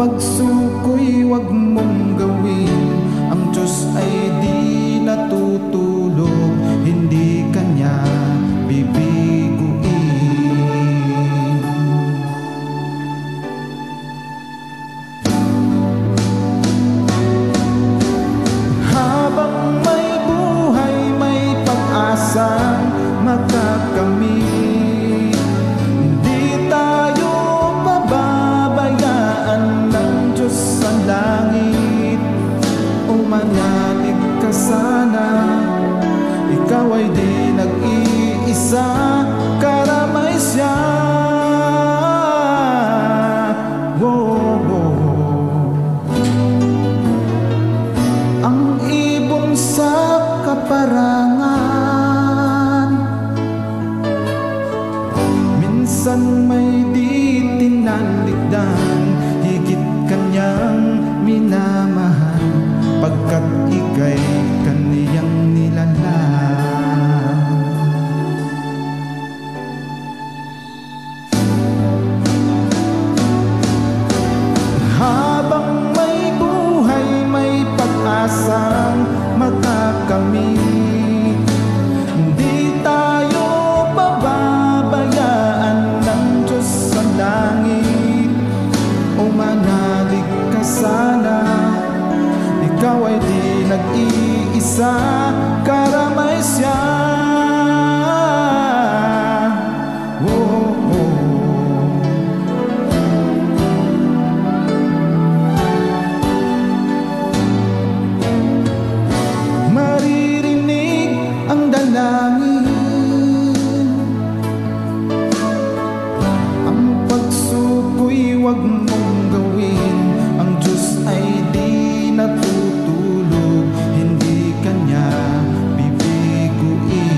pagsuko'y wag mong gawin. Ang Diyos ay di natutulog, hindi Kanya bibiguin. Habang may buhay, may pag-asang makakamit. Hindi tayo pababayaan ng Diyos sa langit. O manalig ka sana, ikaw ay di nag-iisa, karamay siya. Ang ibon sa kaparangan, minsan may di tinanligdan, higit Kanyang minamahal, pagkat ika'y Kaniyang nilalang. Habang may buhay, may pag-asang makakamit. Hindi tayo pababayaan ng Diyos sa langit. O manalig ka sana, ikaw ay di nag-iisa, karamay siya. Maririnig ang dalangin, ang pagsuko'y wag mong gawin. Ang Diyos ay di natutulog, hindi Kanya bibiguin.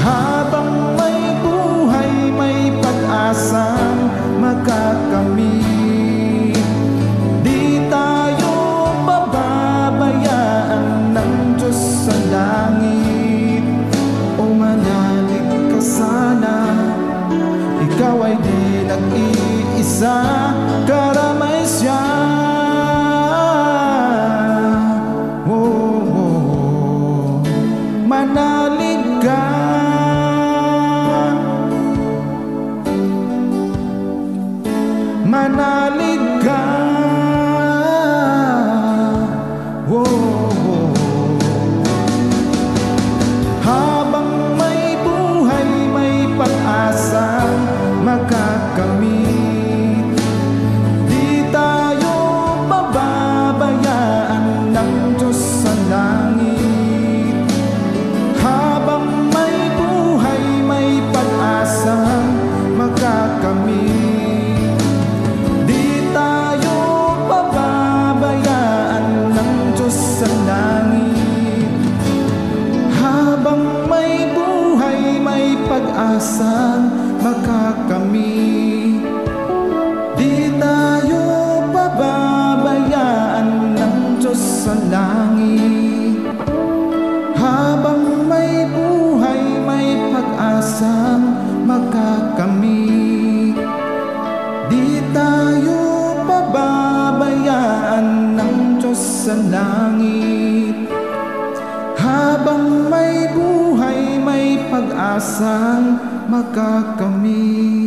Habang may buhay, may pag-asang makakamit. Di tayo pababayaan ng Diyos sa langit. O manalig ka sana, ikaw ay di nag-iisa, karamay siya. Manalig ka, manalig ka. Habang may buhay, may pag-asang makakamit. Di tayo pababayaan ng Diyos sa langit. Habang may buhay, may pag-asang makakamit. Di tayo pababayaan ng Diyos sa langit. Habang may buhay, may pag-asang makakamit. Di tayo pababayaan ng Diyos sa langit. Habang may buhay, may pag-asang makakamit. Di tayo pababayaan ng Diyos sa langit. Habang may buhay, may pag-asang makakamit.